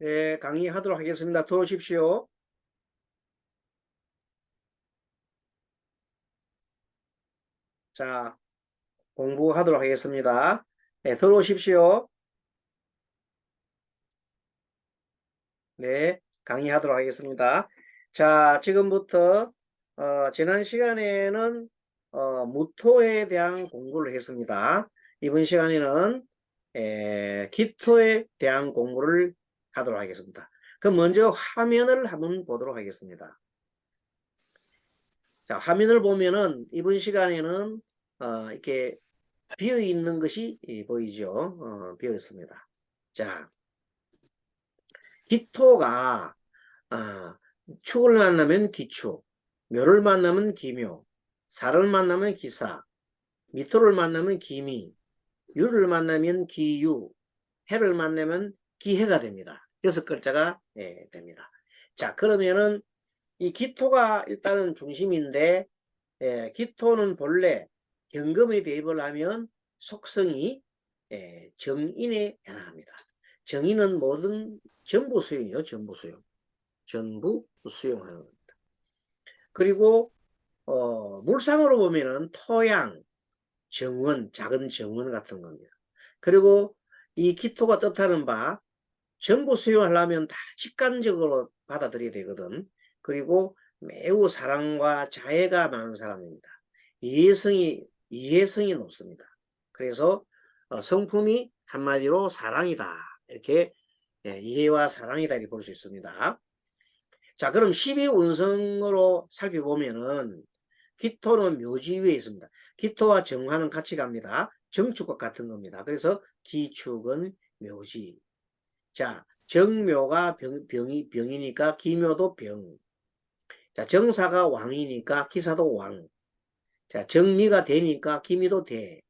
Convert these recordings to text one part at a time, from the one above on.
네, 강의하도록 하겠습니다. 들어오십시오. 자, 공부하도록 하겠습니다. 네, 들어오십시오. 네, 강의하도록 하겠습니다. 자, 지금부터 지난 시간에는 무토에 대한 공부를 했습니다. 이번 시간에는 기토에 대한 공부를 하도록 하겠습니다. 그럼 먼저 화면을 한번 보도록 하겠습니다. 자, 화면을 보면은 이번 시간에는 이렇게 비어 있는 것이 보이죠. 비어 있습니다. 자, 기토가 축을 만나면 기축, 묘를 만나면 기묘, 사를 만나면 기사, 미토를 만나면 기미, 유를 만나면 기유, 해를 만나면 기해가 됩니다. 6글자가 됩니다. 자, 그러면은 이 기토가 일단은 중심인데 기토는 본래 경금에 대입을 하면 속성이 정인에 해당합니다. 정인은 모든 전부 수용이요. 전부 수용. 전부 수용하는 겁니다. 그리고 물상으로 보면은 토양, 정원, 작은 정원 같은 겁니다. 그리고 이 기토가 뜻하는 바 전부 수용하려면 다 직관적으로 받아들여야 되거든. 그리고 매우 사랑과 자애가 많은 사람입니다. 이해성이 높습니다. 그래서 성품이 한마디로 사랑이다. 이렇게 이해와 사랑이다 이렇게 볼 수 있습니다. 자, 그럼 12운성으로 살펴보면은 기토는 묘지 위에 있습니다. 기토와 정화는 같이 갑니다. 정축과 같은 겁니다. 그래서 기축은 묘지. 자, 정묘가 병이니까 기묘도 병. 자, 정사가 왕이니까 기사도 왕. 자, 정미가 되니까 기미도 대.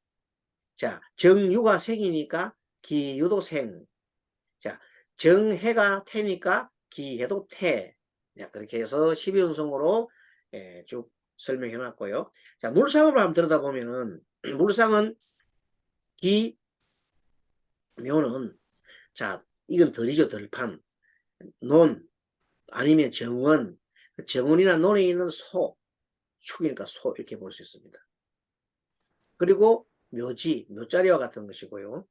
자, 정유가 생이니까 기유도 생. 자, 정해가 태니까 기해도 태. 자, 그렇게 해서 12운성으로 쭉 설명해 놨고요. 자, 물상으로 한번 들여다보면은 물상은 기, 묘는 자, 이건 덜이죠, 덜판. 논, 아니면 정원, 정원이나 논에 있는 소, 축이니까 소 이렇게 볼 수 있습니다. 그리고 묘지, 묘자리와 같은 것이고요.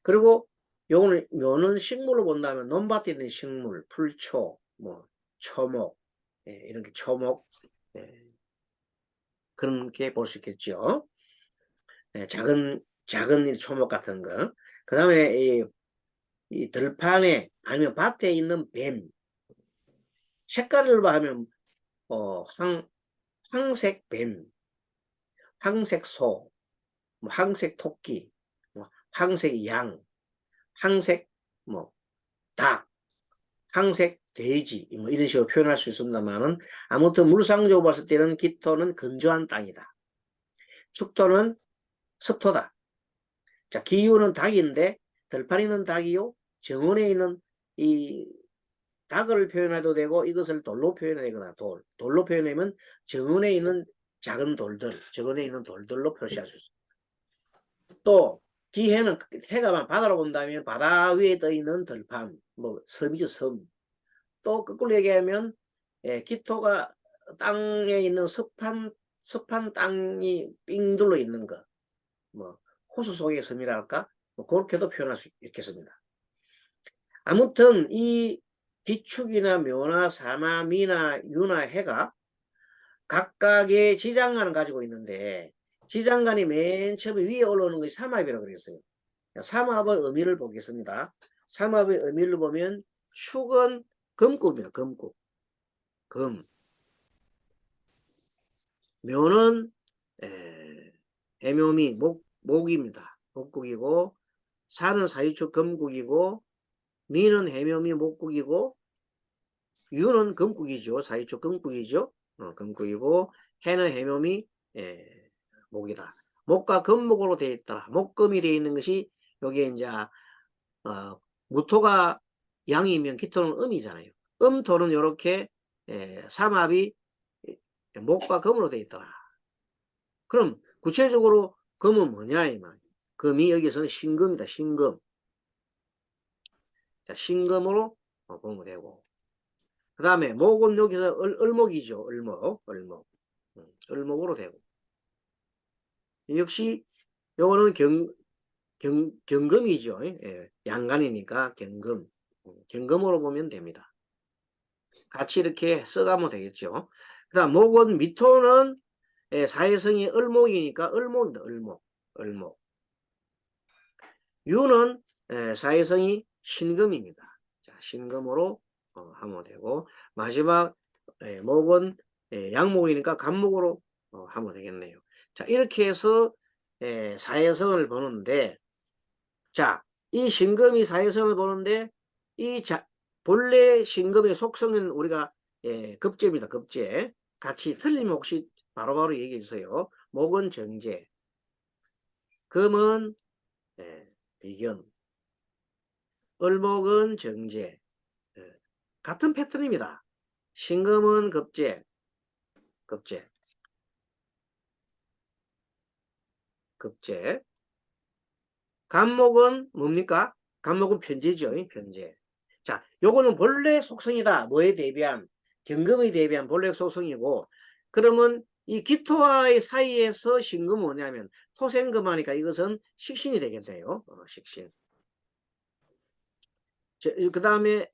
그리고 요거는 묘는 식물로 본다면 논밭에 있는 식물, 풀초, 뭐 초목, 이런 게 초목 그런 게 볼 수 있겠죠. 작은 초목 같은 거. 그 다음에 이 들판에 아니면 밭에 있는 뱀 색깔을 봐면 황색 뱀, 황색 소, 뭐 황색 토끼, 뭐 황색 양, 황색 뭐 닭, 황색 돼지 뭐 이런 식으로 표현할 수 있습니다만은 아무튼 물상적으로 봤을 때는 기토는 건조한 땅이다. 축토는 습토다. 자, 기유는 닭인데 들판에 있는 닭이요. 정원에 있는 이 닭을 표현해도 되고 이것을 돌로 표현하거나 돌로 표현하면 정원에 있는 작은 돌들, 정원에 있는 돌들로 표시할 수 있습니다. 또 기해는 해가 바다로 본다면 바다 위에 떠 있는 들판, 뭐 섬이죠, 섬. 또 거꾸로 얘기하면 기토가 땅에 있는 습한 땅이 삥 둘러 있는 것, 뭐 호수 속의 섬이랄까, 뭐 그렇게도 표현할 수 있겠습니다. 아무튼 이 기축이나 묘나 사나 미나 유나 해가 각각의 지장간을 가지고 있는데 지장간이 맨 처음에 위에 올라오는 것이 삼합이라고 그랬어요. 삼합의 의미를 보겠습니다. 삼합의 의미를 보면 축은 금국입니다. 금국. 금. 묘는 해묘미 목입니다. 목국이고 사는 사유축 금국이고 미는 해묘미 목국이고 유는 금국이죠. 사유축 금국이죠. 금국이고 해는 해묘미 목이다. 목과 금목으로 되어 있다. 목금이 되어 있는 것이 여기에 이제 무토가 양이면 기토는 음이잖아요. 음토는 이렇게 삼합이 목과 금으로 되어 있더라. 그럼 구체적으로 금은 뭐냐 이 말. 금이 여기서는 신금이다. 신금. 자, 신금으로 보면 되고. 그 다음에 목은 여기서 을목이죠. 을목. 을목으로 되고. 역시 요거는 경금이죠. 예, 양간이니까 경금. 경금으로 보면 됩니다. 같이 이렇게 써가면 되겠죠. 그 다음 목은 미토는 사회성이 을목이니까 을목입니다. 을목. 유는 사회성이 신금입니다. 자, 신금으로 하면 되고, 마지막 목은 양목이니까 간목으로 하면 되겠네요. 자, 이렇게 해서 사회성을 보는데, 자, 이 신금이 사회성을 보는데, 본래 신금의 속성은 우리가 급제입니다. 급제. 같이 틀리면 혹시 바로바로 얘기해 주세요. 목은 정제, 금은 비견, 을목은 정제. 같은 패턴입니다. 신금은 급제. 간목은 뭡니까? 간목은 편제죠. 편제. 자, 요거는 본래 속성이다. 뭐에 대비한? 경금에 대비한 본래 속성이고, 그러면 이 기토와의 사이에서 신금은 뭐냐면 토생금하니까 이것은 식신이 되겠네요. 식신. 그 다음에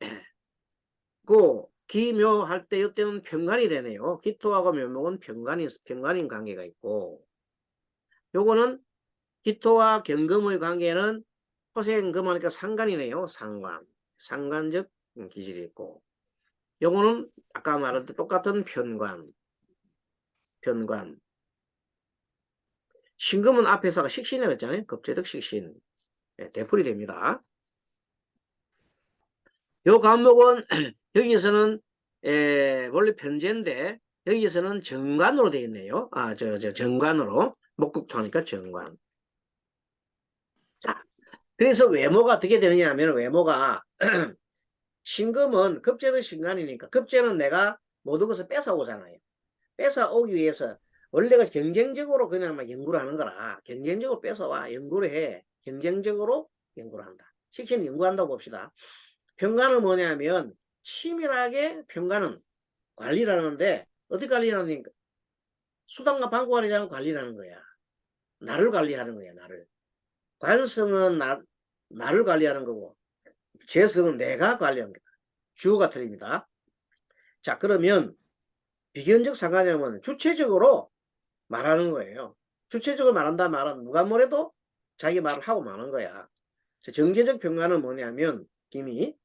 그 기묘할 때 이때는 편관이 되네요. 기토하고 묘목은 편관인 관계가 있고, 요거는 기토와 경금의 관계는 토생금하니까 상관이네요. 상관적 기질이 있고, 요거는 아까 말했던 똑같은 편관. 신금은 앞에서가 식신이라고 했잖아요. 급제득 식신. 대풀이 됩니다. 요 간목은 여기서는 원래 편제인데 여기서는 정관으로 되어 있네요. 정관으로. 목국토하니까 정관. 자, 그래서 외모가 어떻게 되느냐 하면 외모가 신금은 급제도 신관이니까 급제는 내가 모든 것을 뺏어오잖아요. 뺏어오기 위해서 원래가 경쟁적으로 그냥 막 연구를 하는 거라 경쟁적으로 뺏어와 연구를 해. 경쟁적으로 연구를 한다. 식신 연구한다고 봅시다. 평가는 뭐냐면 치밀하게 평가는 관리를 하는데 어떻게 관리를 하니까 수단과 방법을 하지 않고 관리를 하는 거야. 나를 관리하는 거야. 나를. 관성은 나를 관리하는 거고 재성은 내가 관리하는 거야. 주어가 틀립니다. 자, 그러면 비견적 상관이라면 주체적으로 말하는 거예요. 주체적으로 말한다 말은 누가 뭐래도 자기 말을 하고 마는 거야. 정제적 평가는 뭐냐면 김이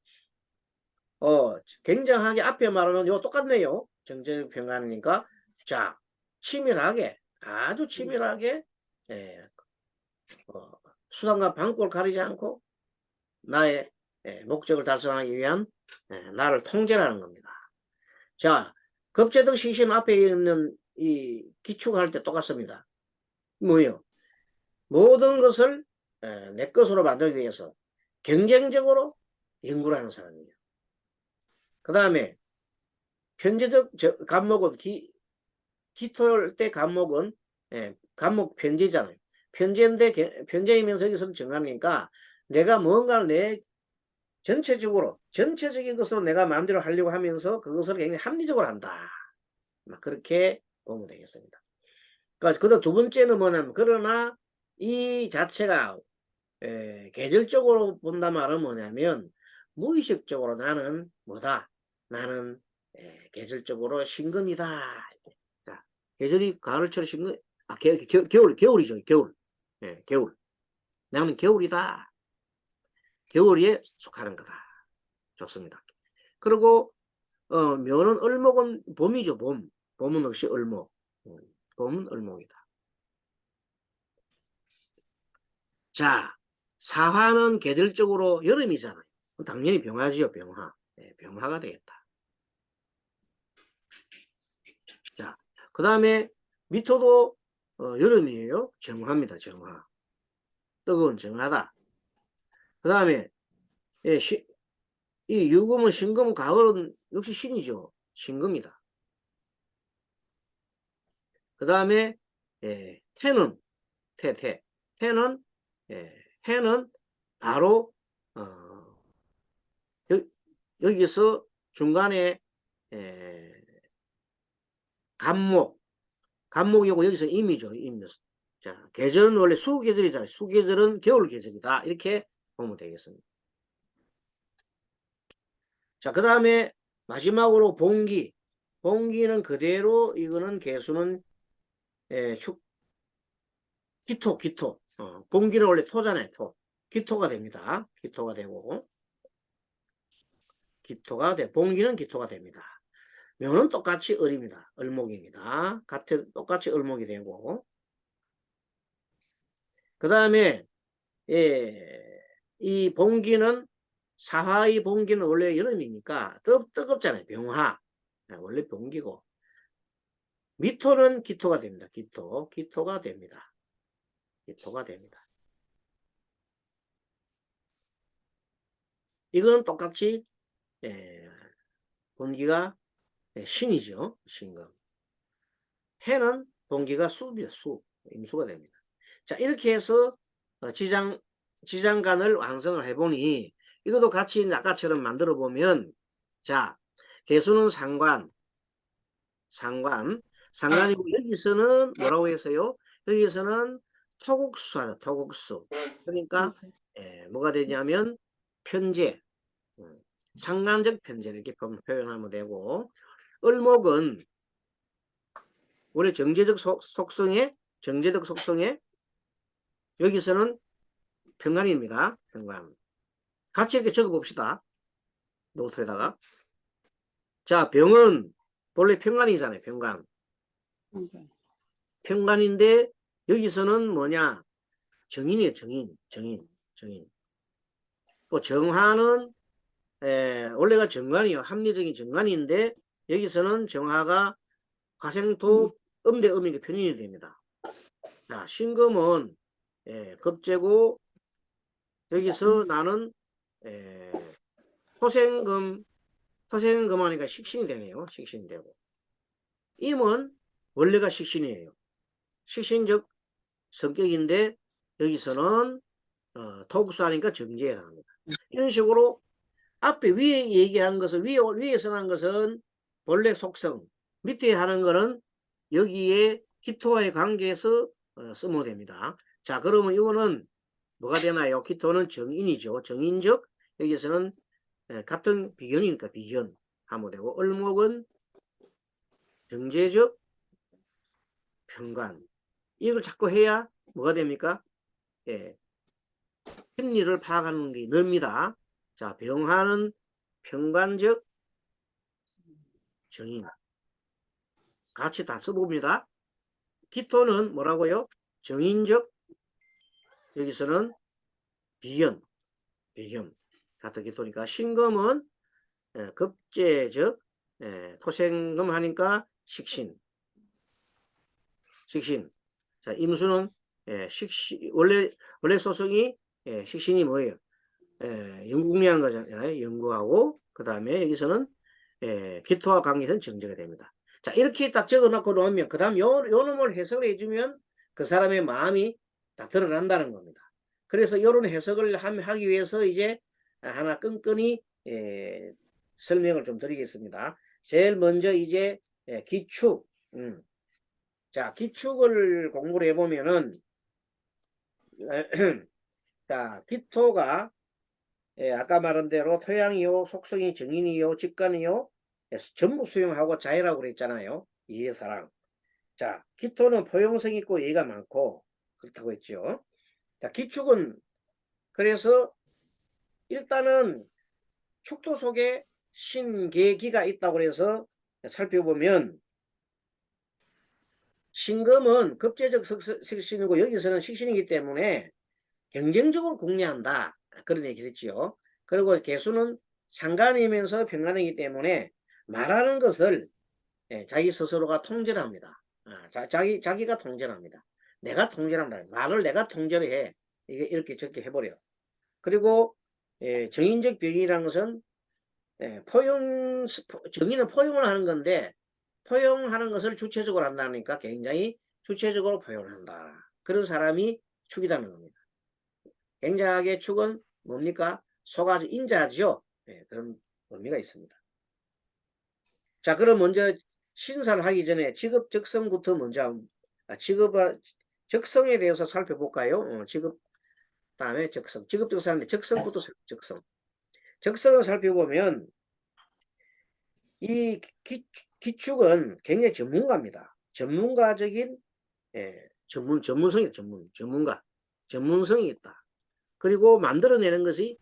굉장하게 앞에 말하는 요 똑같네요. 정제적 평가니까 자, 치밀하게 아주 치밀하게 수단과 방법을 가리지 않고 나의 목적을 달성하기 위한 나를 통제하는 겁니다. 자, 급제득 식신 앞에 있는 이 기축할 때 똑같습니다. 뭐요? 모든 것을 내 것으로 만들기 위해서 경쟁적으로 연구를 하는 사람이에요. 그 다음에 편제적 간목은 기토일 때 간목은 간목 편제잖아요. 편제이면서 여기서는 정하니까 내가 뭔가를 전체적인 것으로 내가 마음대로 하려고 하면서 그것을 굉장히 합리적으로 한다. 그렇게 보면 되겠습니다. 그러니까 그다음 두 번째는 뭐냐면 그러나 이 자체가 계절적으로 본다 말은 뭐냐면 무의식적으로 나는 뭐다? 나는 계절적으로 신금이다. 자, 계절이 가을철 신금, 겨울이죠. 겨울. 나는 겨울이다. 겨울에 속하는 거다. 좋습니다. 그리고 묘는 을목은 봄이죠. 봄은 역시 을목. 봄은 을목이다. 자, 사화는 계절적으로 여름이잖아요. 당연히 병화지요. 병화. 병화가 되겠다. 자, 그 다음에 미토도 여름이에요. 정화입니다. 정화. 뜨거운 정화다. 그 다음에 이 유금은 신금은 가을은 역시 신이죠. 신금이다. 그 다음에 태는 태는 해는 바로 여기서 중간에 간목이고 여기서 임이죠. 임. 자, 계절은 원래 수계절이잖아요. 수계절은 겨울 계절이다. 이렇게 보면 되겠습니다. 자, 그 다음에 마지막으로 봉기. 봉기는 그대로 이거는 개수는 기토. 봉기는 원래 토잖아요. 토. 기토가 됩니다. 기토가 되고 봉기는 기토가 됩니다. 묘는 똑같이 을입니다. 을목입니다. 똑같이 을목이 되고 그 다음에 이 봉기는 사화의 봉기는 원래 여름이니까 뜨겁잖아요. 병화. 원래 봉기고 미토는 기토가 됩니다. 기토가 됩니다. 이거는 똑같이 봉기가 신이죠. 신금. 해는 봉기가 수입니다. 임수가 됩니다. 자, 이렇게 해서 지장간을 완성을 해보니 이것도 같이 아까처럼 만들어 보면 자, 개수는 상관이고 여기서는 뭐라고 했어요? 여기서는 토국수하죠. 토국수. 그러니까 뭐가 되냐면 편제, 상관적 편제 이렇게 표현하면 되고 을목은 원래 정제적 속성에 여기서는 평관입니다. 평관. 같이 이렇게 적어봅시다. 노트에다가. 자, 병은 본래 평관이잖아요. 평관. 평관인데 여기서는 뭐냐? 정인이에요. 정인. 또 정화는 원래가 정관이요. 합리적인 정관인데 여기서는 정화가 화생토 음대 음이니까 편인이 됩니다. 자, 신금은 급제고 여기서 나는 토생금 하니까 식신이 되네요. 식신이 되고 임은 원래가 식신이에요. 식신적 성격인데 여기서는 토국수 하니까 정제에 합니다. 이런 식으로 앞에 위에 얘기한 것은 위에서 한 것은 본래 속성, 밑에 하는 것은 여기에 기토와의 관계에서 쓰면 됩니다. 자, 그러면 이거는 뭐가 되나요? 기토는 정인이죠. 정인적 여기서는 같은 비견이니까 비견 하면 되고 을목은 정제적 평관. 이걸 자꾸 해야 뭐가 됩니까? 심리를 파악하는 게 늡니다. 자, 병화는 평관적 정인. 같이 다 써봅니다. 기토는 뭐라고요? 정인적 여기서는 비견 같은 기토니까 신금은 급제적 토생금 하니까 식신. 자, 임수는 원래 소속이 식신이 뭐예요? 영국리하는 거잖아요. 연구하고 그 다음에 여기서는 기토와 관계선 정제가 됩니다. 자, 이렇게 딱 적어놓고 놓으면 그 다음 요 놈을 해석을 해주면 그 사람의 마음이 다 드러난다는 겁니다. 그래서 이런 해석을 하기 위해서 이제 하나 끈끈이 설명을 좀 드리겠습니다. 제일 먼저 이제 기축. 자, 기축을 공부를 해보면은 자, 기토가 아까 말한 대로 토양이요, 속성이 정인이요, 직관이요, 전부 수용하고 자유라고 그랬잖아요. 이해사랑. 자, 기토는 포용성 있고 예의가 많고 그렇다고 했죠. 자, 기축은 그래서 일단은 축토 속에 신계기가 있다고 해서 살펴보면 신금은 급제적 식신이고 여기서는 식신이기 때문에 경쟁적으로 궁리한다. 그런 얘기를 했지요. 그리고 개수는 상관이면서 평관이기 때문에 말하는 것을 자기 스스로가 통제를 합니다. 자기가 통제를 합니다. 내가 통제를 한다. 말을 내가 통제를 해. 이렇게 적게 해버려. 그리고 정인적 병이라는 것은 정의는 포용을 하는 건데 포용하는 것을 주체적으로 한다니까 굉장히 주체적으로 포용을 한다. 그런 사람이 축이라는 겁니다. 굉장하게 축은 뭡니까? 소가지 인자죠. 그런 의미가 있습니다. 자, 그럼 먼저 신사를 하기 전에 직업 적성부터 먼저 적성에 대해서 살펴볼까요? 직업 다음에 적성, 직업 적성인데 적성부터 적성. 적성을 살펴보면 이 기축은 굉장히 전문가입니다. 전문가적인 전문성이 있다. 그리고 만들어내는 것이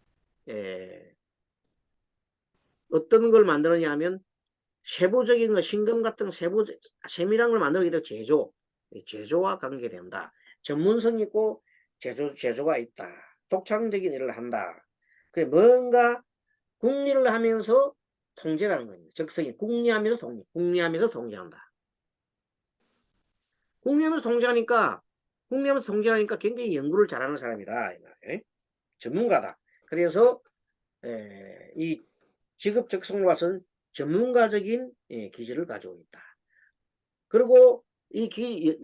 어떤 걸 만들었냐면 세부적인 거, 신금 같은 세밀한 걸 만들기 때문에 제조와 관계된다. 전문성 있고 제조가 있다. 독창적인 일을 한다. 그래 뭔가 궁리를 하면서 통제라는 겁니다. 적성이 궁리하면서 통제한다. 궁리하면서 통제하니까 굉장히 연구를 잘하는 사람이다. 전문가다. 그래서 이 직업 적성으로 봐서는 전문가적인 기질을 가지고 있다. 그리고 이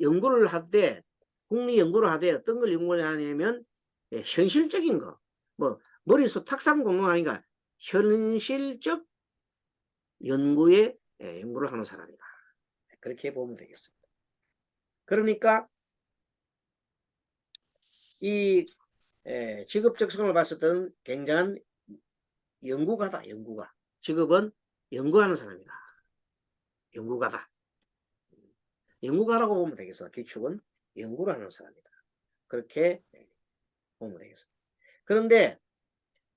연구를 하되 국리 연구를 하되 어떤 걸 연구를 하냐면 현실적인 거, 뭐 머릿속 탁상 공부하니까 현실적 연구에 연구를 하는 사람이다. 그렇게 보면 되겠습니다. 그러니까 이 직업 적성을 봤을 때는 굉장한 연구가다. 직업은 연구하는 사람이다. 연구가라고 보면 되겠어. 기축은 연구를 하는 사람이다. 그렇게 보면 되겠습니다. 그런데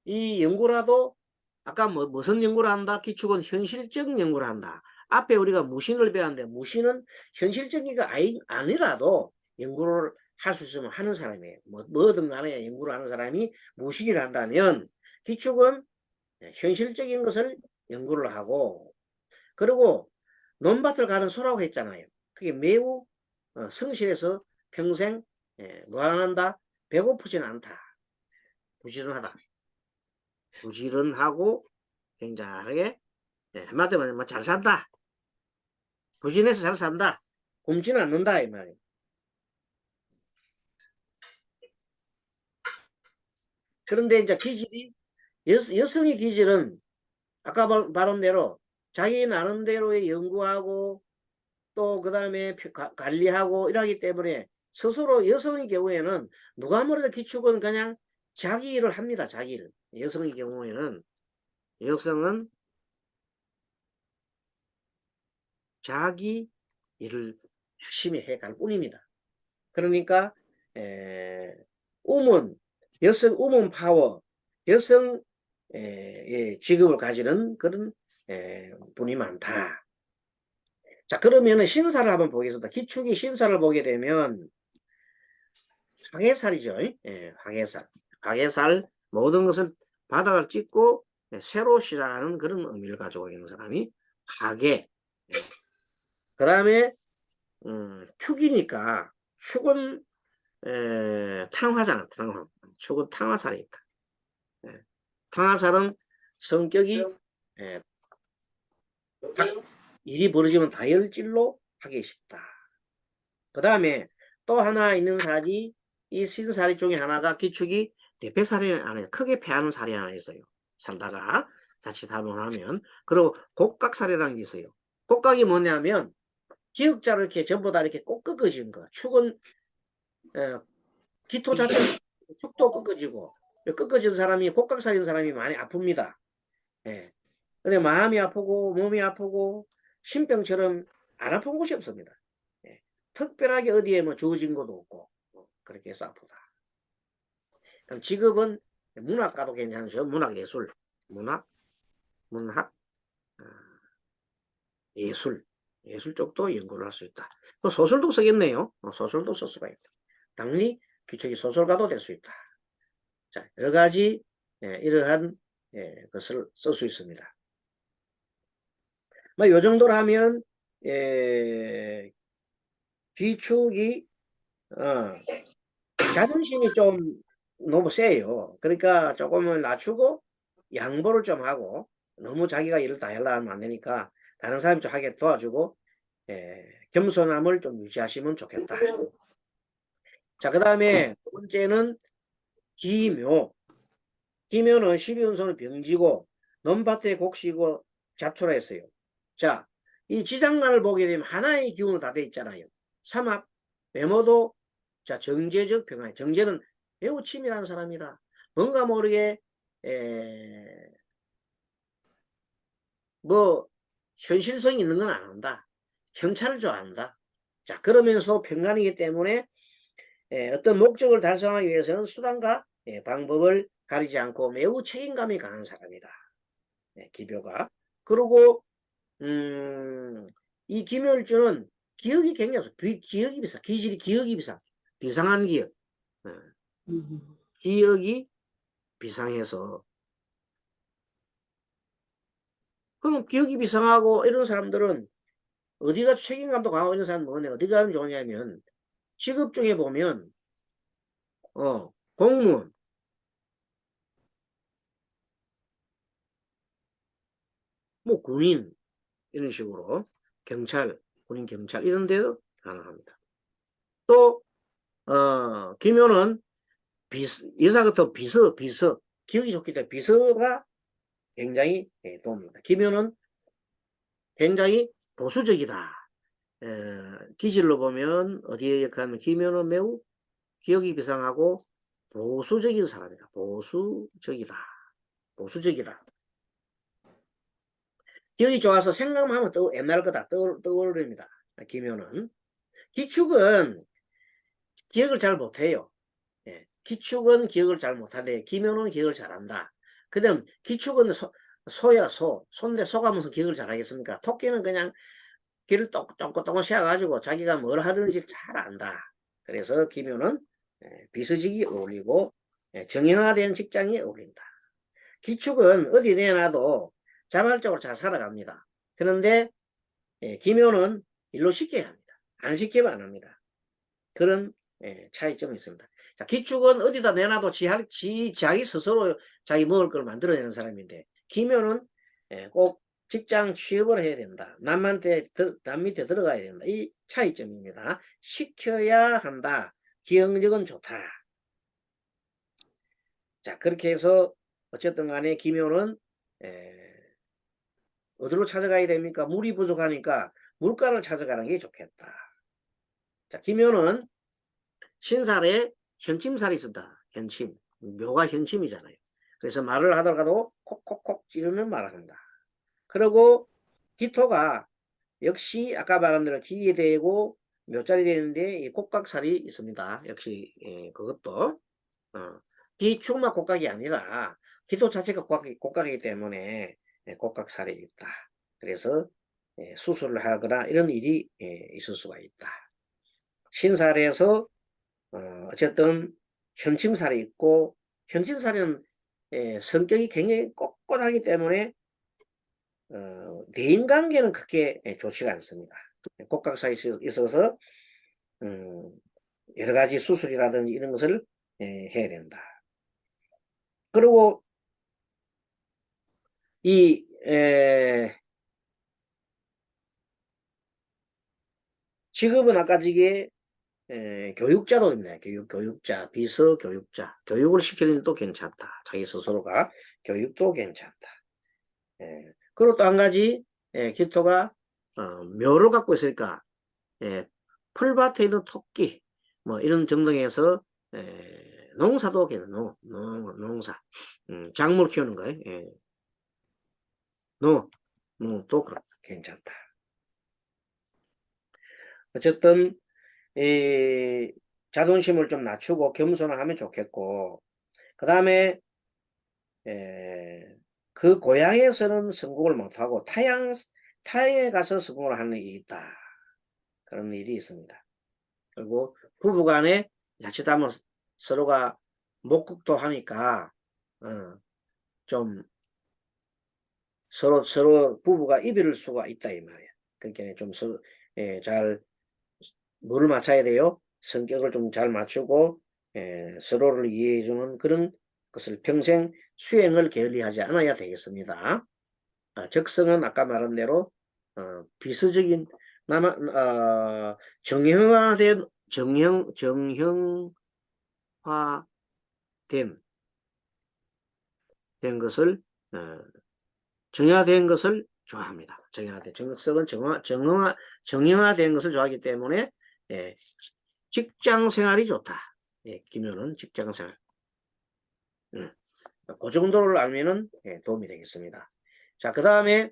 이 연구라도 아까 무슨 연구를 한다? 기축은 현실적 연구를 한다. 앞에 우리가 무신을 배웠는데 무신은 현실적이가 아니라도 연구를 할 수 있으면 하는 사람이에요. 뭐든 간에 연구를 하는 사람이 무신을 한다면 기축은 현실적인 것을 연구를 하고 그리고 논밭을 가는 소라고 했잖아요. 그게 매우 성실해서 평생 무한한다. 배고프지는 않다. 부지런하고 굉장하게 한마디로 잘 산다. 부지런해서 잘 산다. 굶지는 않는다 이 말이에요. 그런데 이제 기질이 여성의 기질은 아까 말한 대로 자기 나름대로의 연구하고 또 그 다음에 관리하고 이러기 때문에 스스로 여성의 경우에는 누가 뭐래도 기축은 그냥 자기 일을 합니다. 자기 일. 여성의 경우에는 여성은 자기 일을 열심히 해갈 뿐입니다. 그러니까 여성 우먼 파워, 여성 직업을 가지는 그런 분이 많다. 자, 그러면은 신사를 한번 보겠습니다. 기축이 신사를 보게 되면 화개살이죠. 화개살 모든 것을 바닥을 찍고 새로 시작하는 그런 의미를 가지고 있는 사람이 화개. 그 다음에 축이니까 축은 탕화잖아. 축은 탕화살이니까. 탕화살은 성격이 일이 벌어지면 다혈질로 하기 쉽다. 그 다음에 또 하나 있는 살이 이 신살이 중에 하나가 기축이 대패살이 하나 크게 패하는 살이 하나 있어요. 살다가 자칫하면 하면 그리고 곡각살이라는 게 있어요. 곡각이 뭐냐면 기역자를 이렇게 전부 다 이렇게 꼭 꺾어지는 거. 축은 기토 자체 축도 꺾어지고 꺾어진 사람이 곡각살인 사람이 많이 아픕니다. 근데 마음이 아프고 몸이 아프고 신병처럼 안 아픈 곳이 없습니다. 특별하게 어디에 뭐 주어진 것도 없고 그렇게 해서 아프다. 그럼 직업은 문학가도 괜찮죠. 문학예술, 문학, 예술 쪽도 연구를 할 수 있다. 소설도 쓰겠네요. 소설도 쓸 수가 있다. 당연히 기초기 소설가도 될 수 있다. 자, 여러 가지 이러한 것을 쓸 수 있습니다. 뭐 요 정도로 하면 기축이 자존심이 좀 너무 세요. 그러니까 조금은 낮추고 양보를 좀 하고 너무 자기가 일을 다 하려면 안 되니까 다른 사람이 좀 하게 도와주고 겸손함을 좀 유지하시면 좋겠다. 자, 그 다음에 두 번째는 기묘. 기묘는 12운선은 병지고 논밭에 곡식이고 잡초라 했어요. 자, 이 지장간을 보게 되면 하나의 기운으로 다 돼 있잖아요. 삼합, 외모도 자 정제적 병화. 정제는 매우 치밀한 사람이다. 뭔가 모르게 뭐 현실성 있는 건 안 한다. 형차를 좋아한다. 자 그러면서 평간이기 때문에 어떤 목적을 달성하기 위해서는 수단과 방법을 가리지 않고 매우 책임감이 강한 사람이다. 기묘가. 그리고 이 기묘일주는 기억이 굉장히 기억이 비싸. 기질이 기억이 비싸. 비상한 기억. 기억이 비상해서 그럼 기억이 비상하고 이런 사람들은 어디가 책임감도 강하고 이런 사람은 뭐냐 어디가 하면 좋으냐면 직업 중에 보면 공무원 뭐 군인 이런 식으로 경찰 군인 경찰 이런 데도 가능합니다. 또 기묘는 여자 같은 비서 기억이 좋기 때문에 비서가 굉장히 도움입니다. 기묘는 굉장히 보수적이다. 기질로 보면 어디에 가면 기묘는 매우 기억이 비상하고 보수적인 사람이다. 보수적이다. 기억이 좋아서 생각만 하면 옛날 거다 떠오릅니다. 기묘는. 기축은 기억을 잘 못해요. 기축은 기억을 잘 못하는데 기묘는 기억을 잘한다. 그 다음 기축은 소야 소. 소인데 소가면서 기억을 잘하겠습니까? 토끼는 그냥 귀를 똥꼬똥꼬 씌워가지고 자기가 뭘 하든지 잘 안다. 그래서 기묘는 비서직이 어울리고 정형화된 직장이 어울린다. 기축은 어디 내놔도 자발적으로 잘 살아갑니다. 그런데 기묘는 일로 시켜야 합니다. 안 시키면 안 합니다. 그런 차이점이 있습니다. 자, 기축은 어디다 내놔도 자기 스스로 자기 먹을 걸 만들어내는 사람인데 기묘는 꼭 직장 취업을 해야 된다. 남 밑에 들어가야 된다. 이 차이점입니다. 시켜야 한다. 기억력은 좋다. 자 그렇게 해서 어쨌든 간에 기묘는 어디로 찾아가야 됩니까? 물이 부족하니까 물가를 찾아가는 게 좋겠다. 자 기묘는 신살에 현침살이 있었다. 현침. 묘가 현침이잖아요. 그래서 말을 하다가도 콕콕콕 찌르면 말한다. 그리고 기토가 역시 아까 말한 대로 기에 대고 묘자리 되는데 이 곡각살이 있습니다. 역시 그것도 기축만 곡각이 아니라 기토 자체가 곡각이기 때문에 곡각살이 있다. 그래서 수술을 하거나 이런 일이 있을 수가 있다. 신살에서 어쨌든 현침살이 있고 현침살은 성격이 굉장히 꼿꼿하기 때문에 대인관계는 그렇게 좋지가 않습니다. 곡각살이 있어서 여러 가지 수술이라든지 이런 것을 해야 된다. 그리고 이 직업은 아까 지게 교육자로 있네. 교육자, 비서 교육자. 교육을 시키는 또 괜찮다. 자기 스스로가 교육도 괜찮다. 그리고 또 한 가지 기토가 묘를 갖고 있으니까 풀밭에 있는 토끼 뭐 이런 정도에서 농사도 괜찮아. 농사. 작물 키우는 거예요. 또 괜찮다. 어쨌든 자존심을 좀 낮추고 겸손을 하면 좋겠고 그 다음에 그 고향에서는 성공을 못하고 타향에 가서 성공을 하는 일이 있다. 그런 일이 있습니다. 그리고 부부간에 자칫하면 서로가 목극도 하니까 좀 서로 부부가 이별할 수가 있다 이 말이야. 그러니까 좀 잘 뭐를 맞춰야 돼요? 성격을 좀 잘 맞추고 서로를 이해해주는 그런 것을 평생 수행을 게을리하지 않아야 되겠습니다. 적성은 아까 말한 대로 비서적인 정형화된 된 것을 정형화된 것을 좋아합니다. 정석은 정형화된 것을 좋아하기 때문에 예, 직장 생활이 좋다. 예, 김효는 직장 생활. 그 정도를 알면은 예, 도움이 되겠습니다. 자, 그 다음에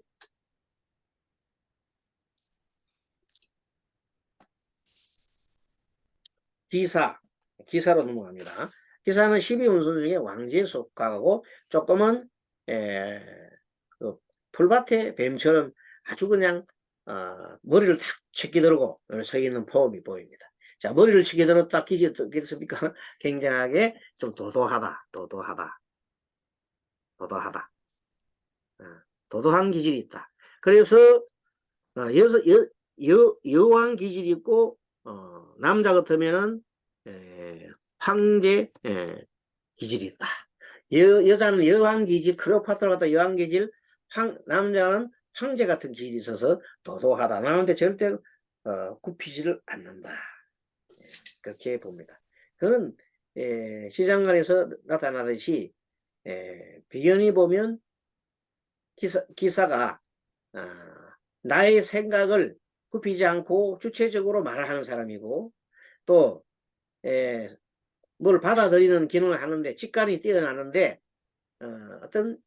기사로 넘어갑니다. 기사는 12운수 중에 왕지에 속하고 조금은 그 풀밭의 뱀처럼 아주 그냥 머리를 탁 치게 들고 서 있는 포음이 보입니다. 자, 머리를 치게 들었다 기지 어떻겠습니까? 굉장하게 좀 도도하다. 도도한 기질이 있다. 그래서 여왕 기질이 있고 남자 같으면은 황제 기질이 있다. 여자는 여왕 기질, 클레오파트라 같은 여왕 기질, 남자는 황제 같은 기질이 있어서 도도하다. 남한테 절대 굽히지를 않는다. 그렇게 봅니다. 그는 시장관에서 나타나듯이 비견이 보면 기사가 나의 생각을 굽히지 않고 주체적으로 말하는 사람이고 또 뭘 받아들이는 기능을 하는데 직관이 뛰어나는데 어떤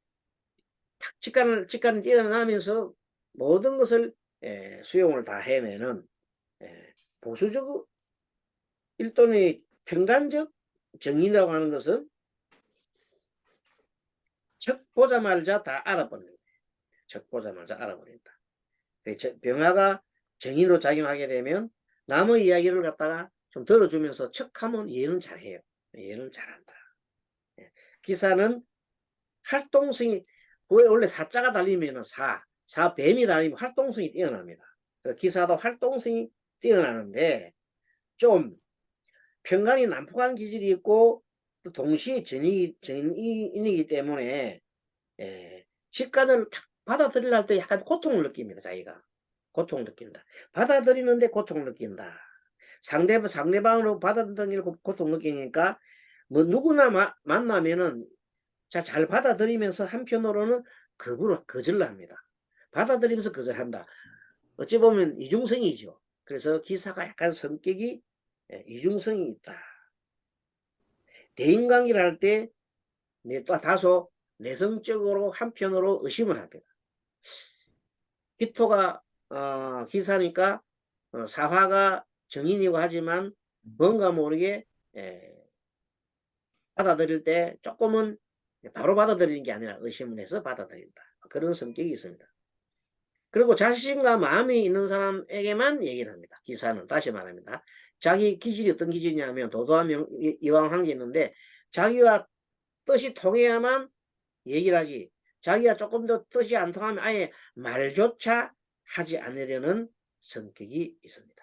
직관이 뛰어나면서 모든 것을 수용을 다 해내는 보수적 일종의 평간적 정의라고 하는 것은 척 보자마자 다 알아버린다. 척 보자마자 알아버린다. 병화가 정의로 작용하게 되면 남의 이야기를 갖다가 좀 들어주면서 척하면 이해는 잘해요. 이해는 잘한다. 기사는 활동성이 원래 사자가 달리면 뱀이 달리면 활동성이 뛰어납니다. 기사도 활동성이 뛰어나는데 좀 평간이 난폭한 기질이 있고 또 동시에 전인이기 때문에 직관을 받아들이려 할 때 약간 고통을 느낍니다. 자기가 고통을 느낀다. 받아들이는데 고통을 느낀다. 상대방으로 받아들이는 고통을 느끼니까 뭐 누구나 만나면은 잘 받아들이면서 한편으로는 거절합니다. 받아들이면서 거절한다. 어찌 보면 이중성이죠. 그래서 기사가 약간 성격이 이중성이 있다. 대인관계를 할 때 다소 내성적으로 한편으로 의심을 합니다. 기토가 기사니까 사화가 정인이고 하지만 뭔가 모르게 받아들일 때 조금은 바로 받아들이는 게 아니라 의심을 해서 받아들인다. 그런 성격이 있습니다. 그리고 자신과 마음이 있는 사람에게만 얘기를 합니다. 기사는 다시 말합니다. 자기 기질이 어떤 기질이냐면 도도한 이왕 황제 있는데 자기와 뜻이 통해야만 얘기를 하지 자기가 조금 더 뜻이 안 통하면 아예 말조차 하지 않으려는 성격이 있습니다.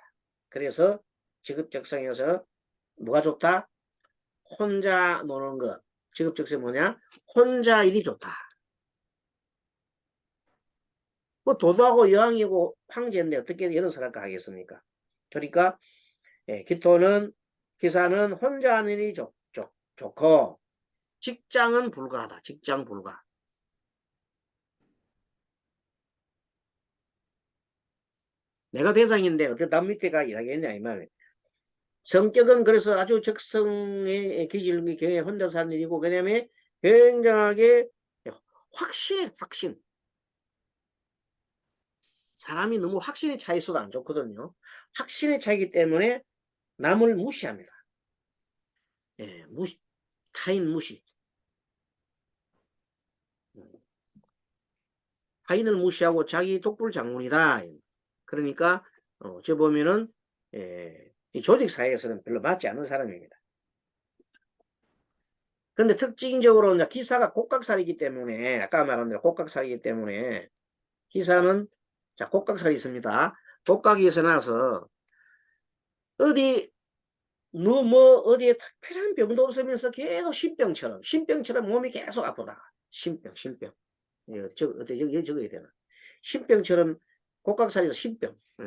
그래서 직업적성에서 뭐가 좋다? 혼자 노는 것. 직업적성이 뭐냐? 혼자 일이 좋다. 뭐 도도하고 여왕이고 황제인데 어떻게 이런 사람과 하겠습니까? 그러니까 기사는 혼자 하는 일이 좋고 직장은 불가하다. 직장 불가. 내가 대장인데 어떻게 남 밑에가 일하겠냐 이 말이에요. 성격은 그래서 아주 적성의 기질이 굉장히 혼자서 하는 일이고 그다음에 굉장하게 확신. 사람이 너무 확신이 차 있어도 안 좋거든요. 확신이 차이기 때문에 남을 무시합니다. 타인 무시. 타인을 무시하고 자기 독불장군이다. 그러니까 저 보면은 이 조직 사회에서는 별로 맞지 않는 사람입니다. 근데 특징적으로 이제 기사가 곡각살이기 때문에 아까 말한 대로 곡각살이기 때문에 기사는 자 곡각살이 있습니다. 곡각에서 나서 어디 어디에 특별한 병도 없으면서 계속 신병처럼 몸이 계속 아프다. 신병. 여기 적어야 되나? 신병처럼 곡각살에서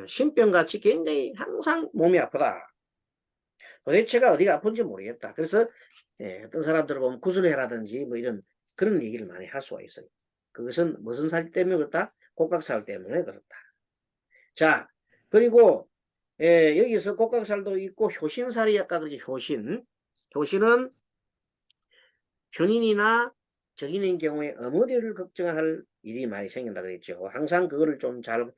신병같이 굉장히 항상 몸이 아프다. 도대체가 어디가 아픈지 모르겠다. 그래서 어떤 사람들을 보면 구슬해라든지 뭐 이런 그런 얘기를 많이 할 수가 있어요. 그것은 무슨 살 때문에 그렇다? 곡각살 때문에 그렇다. 자, 그리고 여기서 곡각살도 있고 효신살이 아까 그러지 효신. 효신은 현인이나 적인인 경우에 어머니를 걱정할 일이 많이 생긴다 그랬죠. 항상 그거를 좀 잘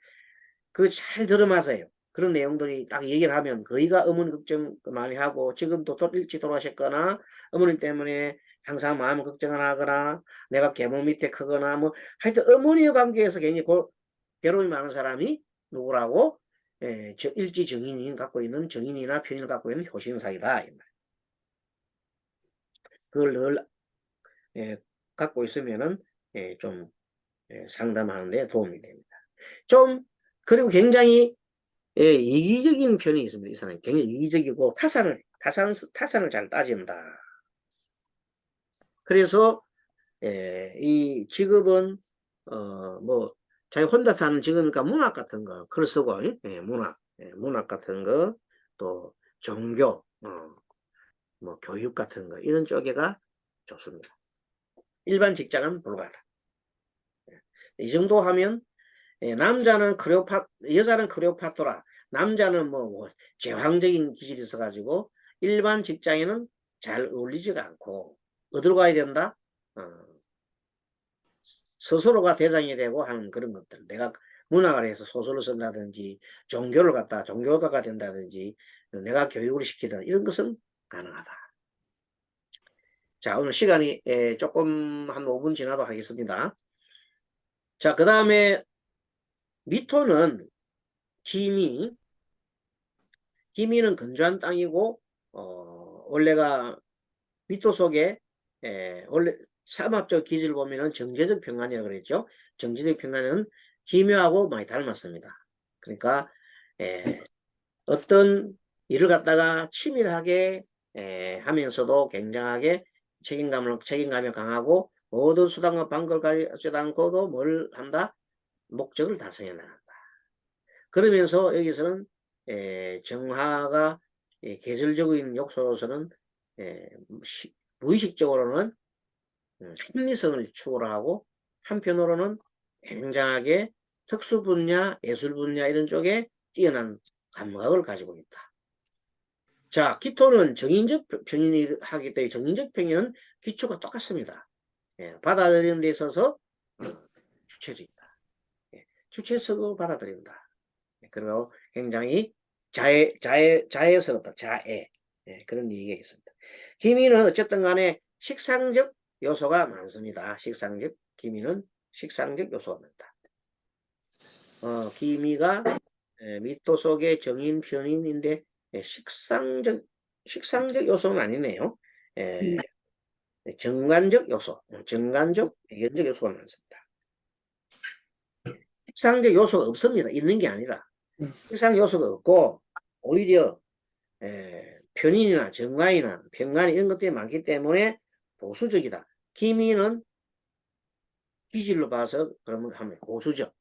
들어마세요. 그런 내용들이 딱 얘기를 하면 거의가 어머니 걱정 많이 하고 지금도 일찍 돌아가셨거나 어머니 때문에 항상 마음 걱정을 하거나 내가 계모 밑에 크거나 뭐 하여튼 어머니의 관계에서 굉장히 괴로움이 많은 사람이 누구라고 일지 정인이 갖고 있는 정인이나 편인을 갖고 있는 효신살이다. 그걸 늘 갖고 있으면은 좀 상담하는 데 도움이 됩니다. 좀 그리고 굉장히 이기적인 편이 있습니다. 이 사람이 굉장히 이기적이고 타산을 잘 따진다. 그래서 이 직업은 뭐 자기 혼자 사는 직업이니까 문학 같은 거 글 쓰고 문학 같은 거 또 종교 뭐 교육 같은 거 이런 쪽에가 좋습니다. 일반 직장은 불가하다. 이 정도 하면 남자는 여자는 클레오파트라, 남자는 뭐 제왕적인 기질이 있어가지고 일반 직장에는 잘 어울리지가 않고 어디로 가야 된다? 스스로가 대장이 되고 하는 그런 것들. 내가 문학을 해서 소설을 쓴다든지 종교를 갖다 종교가가 된다든지 내가 교육을 시키다 이런 것은 가능하다. 자, 오늘 시간이 조금 한 5분 지나도 하겠습니다. 자, 그 다음에 미토는 기미는 건조한 땅이고 원래가 미토 속에 원래 삼합적 기질을 보면은 정제적 평간이라고 그랬죠. 정제적 평간은 기묘하고 많이 닮았습니다. 그러니까 어떤 일을 갖다가 치밀하게 하면서도 굉장하게 책임감이 강하고 모든 수단과 방법을 가리지 않고도 뭘 한다? 목적을 달성해 나간다. 그러면서 여기서는 정화가 계절적인 요소로서는 무의식적으로는 합리성을 추구를 하고 한편으로는 굉장하게 특수 분야, 예술 분야 이런 쪽에 뛰어난 감각을 가지고 있다. 자, 기토는 정인적 평인이 하기 때문에 정인적 평인은 기초가 똑같습니다. 받아들이는 데 있어서 주체적이다. 주체성으로 받아들인다. 그리고 굉장히 자애스럽다. 자애. 그런 얘기가 있습니다. 기미는 어쨌든 간에 식상적 요소가 많습니다. 기미는 식상적 요소가 많다. 기미가 미토 속의 정인 편인인데 식상적 요소는 아니네요. 정관적 요소, 배경적 요소가 많습니다. 식상적 요소가 없습니다. 있는 게 아니라 식상 요소가 없고 오히려 편인이나 정관이나 평관이 이런 것들이 많기 때문에 보수적이다. 기미는 기질로 봐서 그러면 하면 보수적.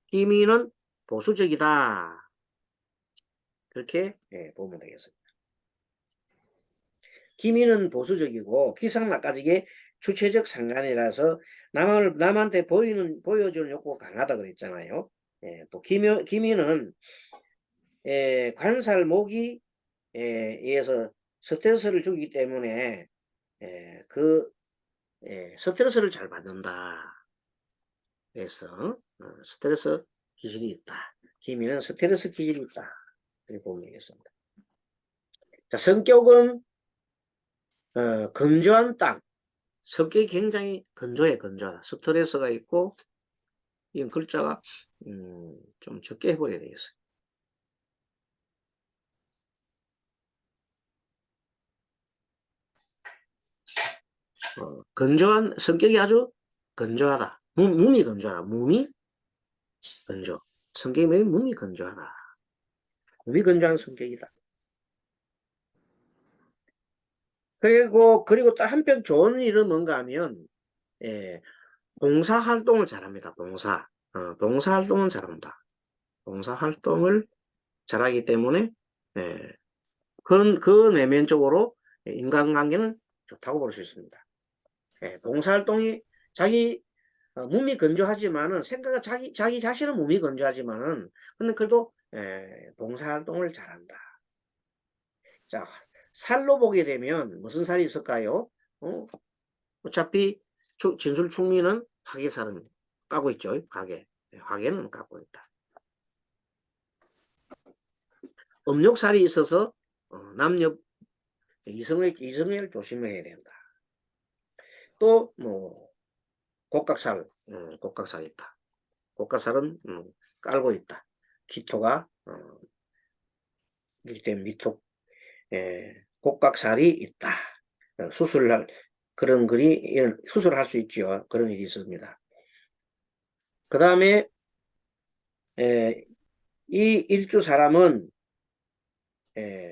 기미는 보수적이다. 그렇게 보면 되겠습니다. 기미는 보수적이고 기상낙가지게 주체적 상관이라서 남한테 보여주는 욕구가 강하다 그랬잖아요. 또 기미는 관살목이 의해서 스트레스를 주기 때문에 스트레스를 잘 받는다. 그래서 스트레스 기질이 있다. 기미는 스트레스 기질이 있다. 이렇게 보면 되겠습니다. 자, 성격은 건조한 땅. 성격이 굉장히 건조하다. 스트레스가 있고 이 글자가 좀 적게 해버려야 되겠어요. 건조한 성격이 아주 건조하다. 몸이 건조하다. 몸이 건조. 성격이 몸이 건조하다. 몸이 건조한 성격이다. 그리고 또 한편 좋은 일은 뭔가 하면 봉사 활동을 잘합니다. 봉사 활동은 잘한다. 봉사 활동을 잘하기 때문에 그 내면적으로 인간관계는 좋다고 볼 수 있습니다. 예, 봉사활동이 자기 몸이 건조하지만은 생각은 자기 자신은 몸이 건조하지만은 근데 그래도 봉사활동을 잘한다. 자, 살로 보게 되면 무슨 살이 있을까요? 어차피 진술 충리는 화개살은 까고 있죠. 화개는 까고 있다. 음욕살이 있어서 남녀 이성을 조심해야 된다. 또 뭐 곡각살 있다. 곡각살은 깔고 있다. 기토가 밑에 밑톡 곡각살이 있다. 수술할 그런 수술할 수 있죠. 그런 일이 있습니다. 그 다음에 이 일주 사람은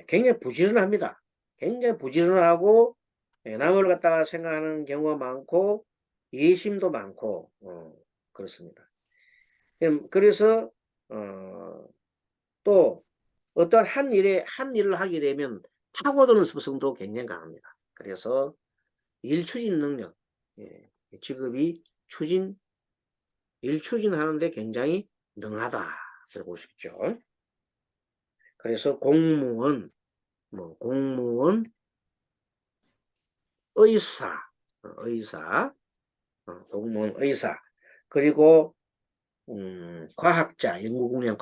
굉장히 부지런합니다. 굉장히 부지런하고 남을 갖다가 생각하는 경우가 많고 예심도 많고 그렇습니다. 그래서 또 어떤 한 일을 하게 되면 파고드는 습성도 굉장히 강합니다. 그래서 일 추진 능력, 직업이 일 추진하는데 굉장히 능하다. 그러고 보고 싶죠. 그래서 공무원, 의사, 공무원 의사, 그리고 과학자, 연구국량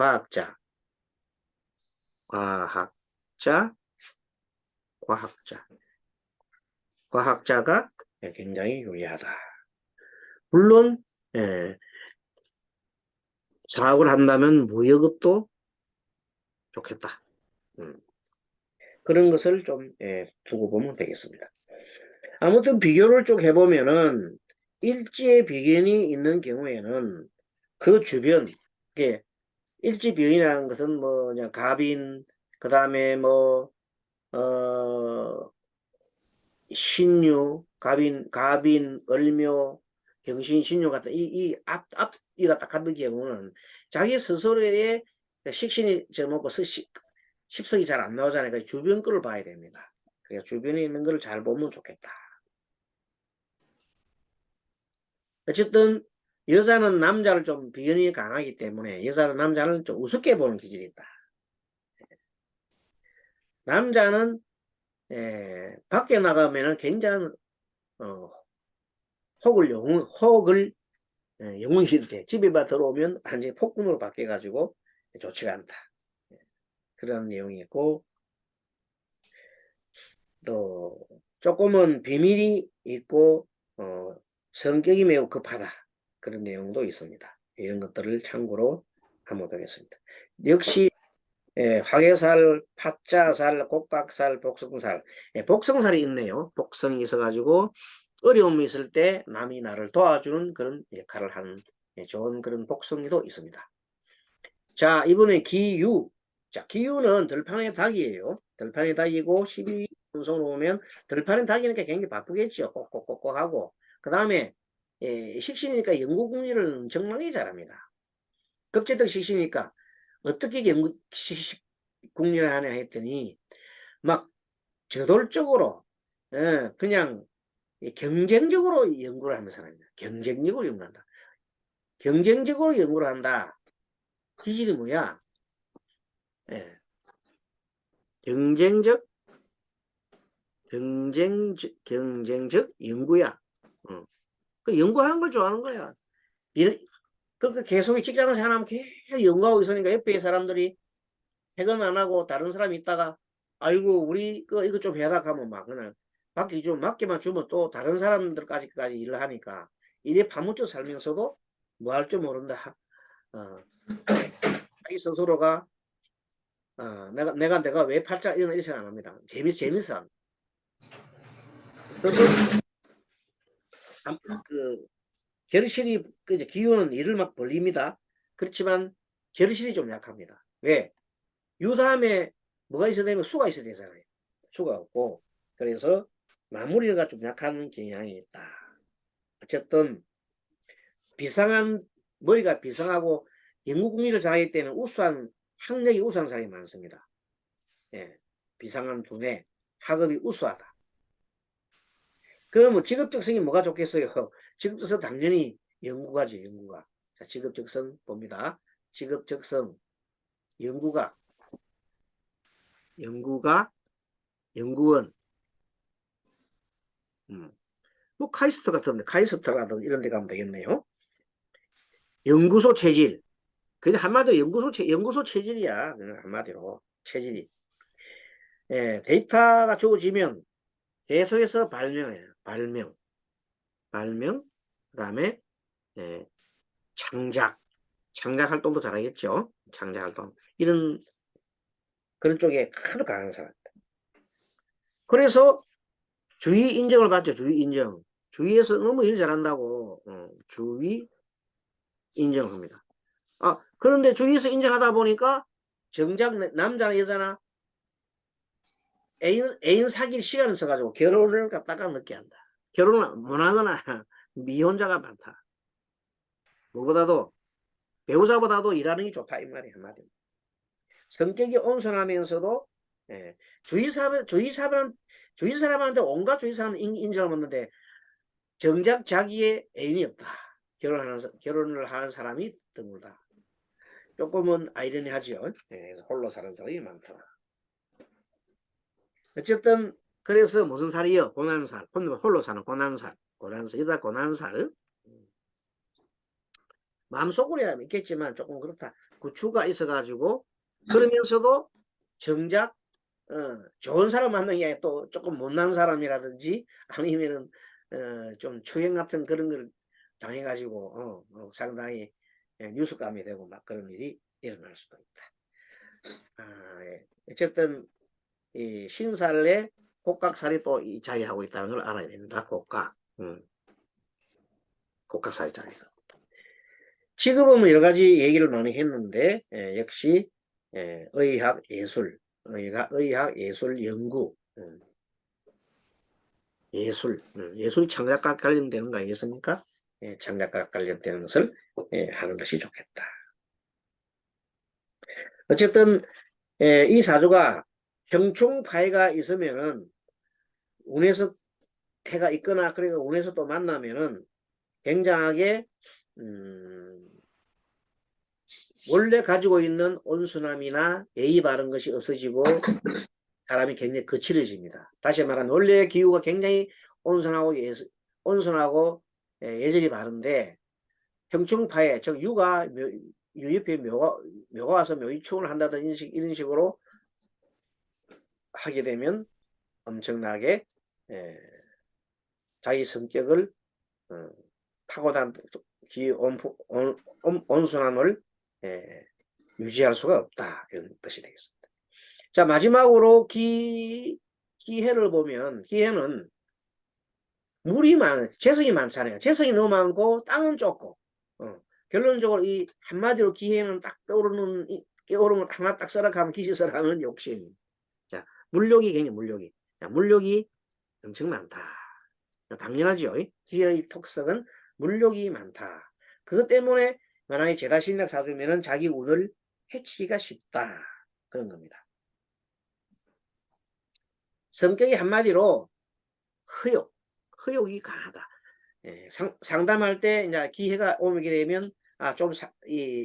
과학자가 굉장히 유리하다. 물론 사업을 한다면 무역업도 좋겠다. 그런 것을 좀 두고 보면 되겠습니다. 아무튼 비교를 쭉 해보면은 일지의 비견이 있는 경우에는 그 주변, 일지 비견이라는 것은 뭐냐 갑인, 그 다음에 신유, 갑인, 을묘, 경신, 신유 같은 이가 딱 같은 경우는 자기 스스로의 식신이 저먹고 십석이 잘 안 나오잖아요. 그러니까 주변 거를 봐야 됩니다. 그러니까 주변에 있는 걸 잘 보면 좋겠다. 어쨌든 여자는 남자를 좀 비견이 강하기 때문에 여자는 남자를 좀 우습게 보는 기질이 있다. 남자는 밖에 나가면은 굉장히 혹을 영웅이 돼. 집에만 들어오면 완전히 폭군으로 바뀌어가지고 좋지가 않다. 그런 내용이 있고 또 조금은 비밀이 있고 성격이 매우 급하다. 그런 내용도 있습니다. 이런 것들을 참고로 하면 되겠습니다. 역시 화개살, 파자살, 곡각살, 복성살. 복성살이 있네요. 복성이 있어가지고 어려움이 있을 때 남이 나를 도와주는 그런 역할을 하는 좋은 그런 복성이도 있습니다. 자, 이번에 기유. 자, 기유는 들판의 닭이에요. 들판의 닭이고 12운성으로 보면 들판의 닭이니까 굉장히 바쁘겠죠. 꼭꼭꼭꼭 하고. 그 다음에 식신이니까 연구궁리를 엄청나게 잘합니다. 급제득 식신이니까 어떻게 연구궁리를 하냐 했더니 막 저돌적으로 그냥 경쟁적으로 연구를 하는 사람이다. 경쟁적으로 연구한다. 경쟁적으로 연구를 한다. 기질이 뭐야? 경쟁적 연구야. 그 연구하는 걸 좋아하는 거야. 그 계속 직장을 생활하면 계속 연구하고 있으니까 옆에 사람들이 퇴근 안 하고 다른 사람이 있다가 아이고 우리 이거 좀 해라 하면 막 그냥 맡기만 주면 또 다른 사람들까지 일을 하니까 일에 파묻혀 살면서도 뭐 할 줄 모른다. 자기 스스로가 내가 왜 팔자 이런 생각 안 합니다. 재밌어. 스스로 결실이 기운은 일을 막 벌립니다. 그렇지만 결실이 좀 약합니다. 왜? 유 다음에 뭐가 있어야 되면 수가 있어야 되잖아요. 수가 없고 그래서 마무리가 좀 약한 경향이 있다. 어쨌든 머리가 비상하고 연구궁리를 잘하기 때문에 학력이 우수한 사람이 많습니다. 비상한 두뇌, 학업이 우수하다. 그러면 직업적성이 뭐가 좋겠어요? 직업적성 당연히 연구가죠, 연구가. 자, 직업적성 봅니다. 직업적성, 연구가, 연구원, 뭐 카이스트 같은데, 카이스트라든지 이런 데 가면 되겠네요. 연구소 체질. 그냥 한마디로 연구소 체질이야. 그냥 한마디로 체질이. 예, 데이터가 주어지면 계속해서 발명해요. 발명, 그다음에 예, 창작 활동도 잘하겠죠. 창작 활동. 이런 그런 쪽에 하도 강한 사람. 그래서 주위 인정을 받죠. 주위 인정. 주위에서 너무 일 잘한다고 주위 인정합니다. 아, 그런데 주위에서 인정하다 보니까 정작 남자나 여자나 애인 사귈 시간을 써가지고 결혼을 갖다가 늦게 한다. 결혼을 못 하거나 미혼자가 많다. 뭐보다도 배우자보다도 일하는 게 좋다 이 말이 한마디로. 성격이 온순하면서도 예, 주위 사람한테 온갖 주위 사람 인정을 받는데 정작 자기의 애인이 없다. 결혼을 하는 사람이 드물다. 조금은 아이러니하죠. 예, 홀로 사는 사람이 많다. 어쨌든 그래서 무슨 살이요? 고난살. 홀로 사는 고난살. 이다 고난살. 마음속으로야 있겠지만 조금 그렇다. 구추가 있어가지고 그러면서도 정작 좋은 사람 만나는 게 또 조금 못난 사람이라든지 아니면은 좀 추행 같은 그런 걸 당해가지고 상당히 뉴스감이 되고 막 그런 일이 일어날 수도 있다. 예. 어쨌든 이 신살에 곡각살이 또 자리하고 있다는 걸 알아야 됩니다. 곡각살이 자리하고. 지금은 뭐 여러 가지 얘기를 많이 했는데 역시 의학 예술, 예술 연구, 예술 창작과 관련되는 거 아니겠습니까? 창작과 관련되는 것을 하는 것이 좋겠다. 어쨌든 이 사주가 형충파해가 있으면은 운에서 해가 있거나 그러니까 운에서 또 만나면은 굉장하게 원래 가지고 있는 온순함이나 예의 바른 것이 없어지고 사람이 굉장히 거칠어집니다. 다시 말하면 원래의 기후가 굉장히 온순하고 예절이 바른데 형충파에 즉 유입에 묘가 와서 묘이충을 한다든지 이런 식으로 하게 되면 엄청나게 자기 성격을 타고난 온순함을 유지할 수가 없다 이런 뜻이 되겠습니다. 자 마지막으로 기해를 보면 기해는 재성이 많잖아요. 재성이 너무 많고 땅은 좁고 결론적으로 이 한마디로 기해는 딱 떠오르는 하나 딱 써라하면 기시서라면 욕심. 자 물욕이 굉장히 물욕이 엄청 많다. 당연하죠. 기의 특성은 물욕이 많다. 그것 때문에 만약에 제다신약 사주면은 자기 운을 해치기가 쉽다. 그런 겁니다. 성격이 한마디로 허욕이 강하다. 상담할 때 이제 기회가 오게 되면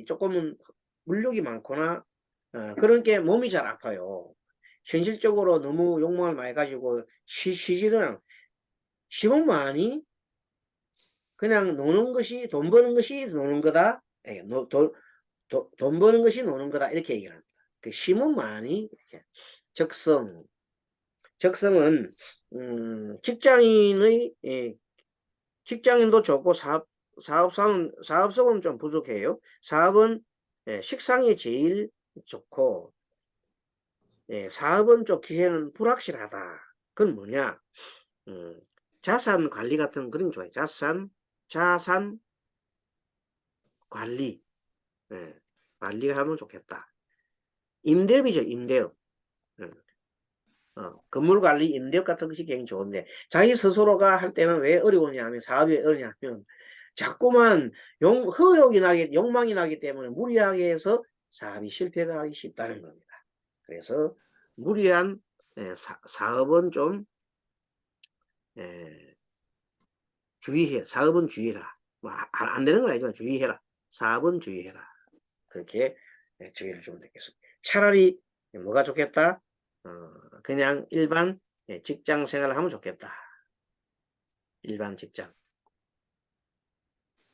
조금은 물욕이 많거나 그런 게 몸이 잘 아파요. 현실적으로 너무 욕망을 많이 가지고 쉬지는 쉬면 뭐하니? 그냥 돈 버는 것이 노는 거다. 돈 버는 것이 노는 거다. 이렇게 얘기를 합니다. 그 쉬면 뭐하니? 적성은 직장인도 좋고 사업성은 좀 부족해요. 사업은 식상이 제일 좋고 사업은 좀 기회는 불확실하다. 그건 뭐냐? 자산 관리 같은 그런 게 좋아요. 자산 관리. 관리하면 좋겠다. 임대업이죠, 임대업. 건물 관리, 임대업 같은 것이 굉장히 좋은데, 자기 스스로가 할 때는 왜 어려우냐면, 사업이 어려냐면, 자꾸만 욕망이 나기 때문에 무리하게 해서 사업이 실패가 하기 쉽다는 겁니다. 그래서 무리한 사업은 좀 주의해. 사업은 주의해라. 뭐 안 되는 건 아니지만 주의해라. 사업은 주의해라. 그렇게 주의를 주면 되겠습니다. 차라리 뭐가 좋겠다? 그냥 일반 직장 생활을 하면 좋겠다. 일반 직장.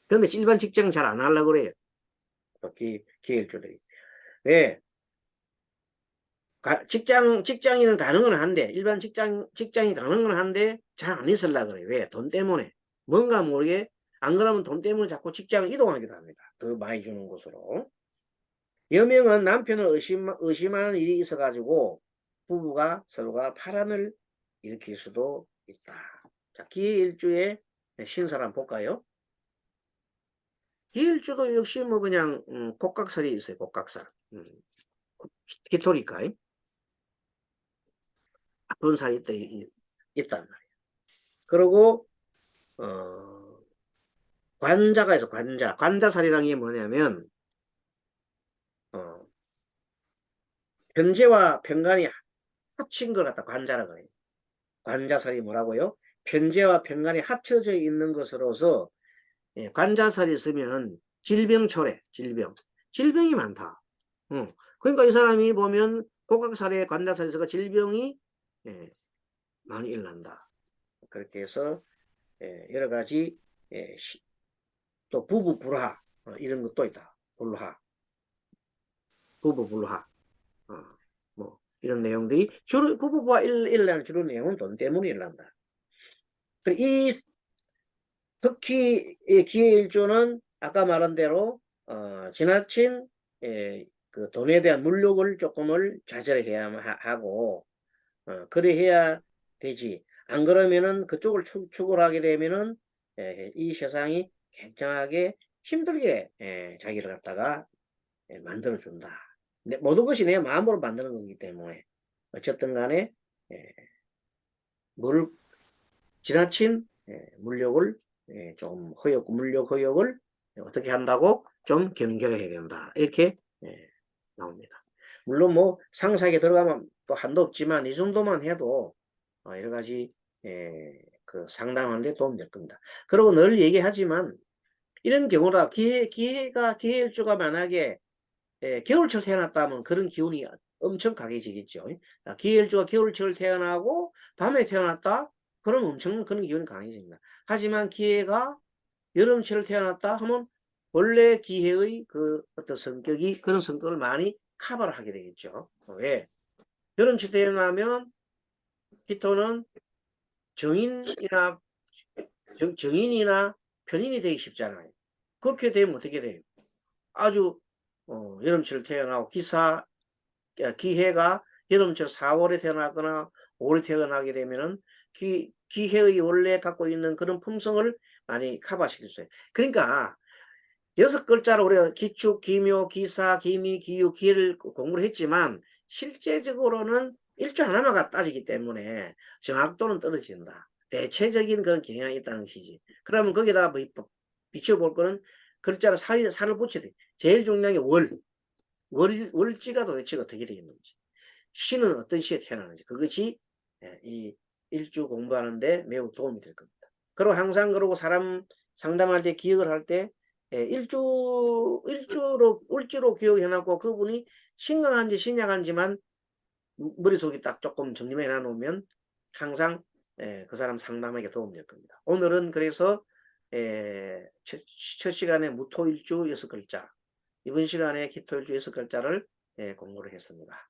근데 일반 직장 잘 안 하려고 그래요. 기일주들이. 왜? 직장인은 가는 건 한데, 일반 직장이 가는 건 한데, 잘 안 있으려고 그래요. 왜? 돈 때문에. 뭔가 모르게, 안 그러면 돈 때문에 자꾸 직장을 이동하기도 합니다. 더 많이 주는 곳으로. 여명은 남편을 의심하는 일이 있어가지고, 부부가 서로가 파란을 일으킬 수도 있다. 자, 기일주의 신사를 한번 볼까요? 기일주도 역시 뭐 그냥, 곡각설이 있어요. 곡각설. 기토리까? 아픈 살이 있단 말이에요. 그리고 관자가 있어. 관자살이라는 게 뭐냐면 편재와 편간이 합친 걸 갖다 관자라 그래요. 관자살이 뭐라고요? 편재와 편간이 합쳐져 있는 것으로서 관자살이 있으면 질병초래. 질병이 많다. 그러니까 이 사람이 보면 복각살에 관자살이 있어서 질병이 많이 일어난다. 그렇게 해서 여러 가지 또 부부 불화 이런 것도 있다. 부부 불화 뭐 이런 내용들이 주로 부부가 일어나는 주로 내용은 돈 때문에 일어난다. 이 특히 기회일주는 아까 말한 대로 지나친 그 돈에 대한 물욕을 조금을 자제해야 하고 그래야 되지. 안 그러면은 그쪽을 축을 하게 되면은 이 세상이 굉장하게 힘들게 자기를 갖다가 만들어준다. 모든 것이 내 마음으로 만드는 거기 때문에 어쨌든 간에 지나친 물욕을 좀 물욕 허욕을 어떻게 한다고 좀 경계를 해야 된다. 이렇게 나옵니다. 물론 뭐 상사에게 들어가면 또 한도 없지만 이 정도만 해도 여러 가지 그 상담하는데 도움이 될 겁니다. 그리고 늘 얘기하지만 이런 경우라 기회일주가 만약에 겨울철 태어났다면 그런 기운이 엄청 강해지겠죠. 기회일주가 겨울철 태어나고 밤에 태어났다? 그럼 엄청 그런 기운이 강해집니다. 하지만 기회가 여름철 태어났다 하면 원래 기회의 그 어떤 성격이 그런 성격을 많이 커버를 하게 되겠죠. 왜? 여름철 태어나면 기토는 정인이나 편인이 되기 쉽잖아요. 그렇게 되면 어떻게 돼요? 아주 여름철 태어나고 기해가 여름철 4월에 태어나거나 5월에 태어나게 되면은 기해의 원래 갖고 있는 그런 품성을 많이 커버시킬 수 있어요. 그러니까 6글자로 우리가 기축, 기묘, 기사, 기미, 기유, 기를 공부를 했지만 실제적으로는 일주 하나만 따지기 때문에 정확도는 떨어진다. 대체적인 그런 경향이 있다는 것이지. 그러면 거기다 비춰볼 거는 글자로 살을 붙여야 돼. 제일 중요한 게 월지가 도대체 어떻게 되겠는지. 시는 어떤 시에 태어나는지. 그것이 이 일주 공부하는데 매우 도움이 될 겁니다. 그리고 항상 그러고 사람 상담할 때 기억을 할 때 일주로 기억해놓고 그분이 신강한지 신약한지만 머릿속에 딱 조금 정리해 놔놓으면 항상 그 사람 상담에게 도움이 될 겁니다. 오늘은 그래서 첫 시간에 무토일주 6글자, 이번 시간에 기토일주 6글자를 공부를 했습니다.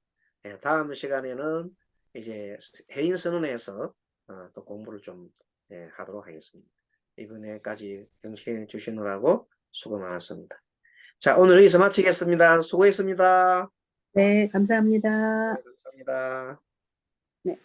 다음 시간에는 이제 해인선언에서 또 공부를 좀 하도록 하겠습니다. 이번에까지 경청해 주시느라고 수고 많았습니다. 자, 오늘 여기서 마치겠습니다. 수고했습니다. 네, 감사합니다. 감사합니다. 네.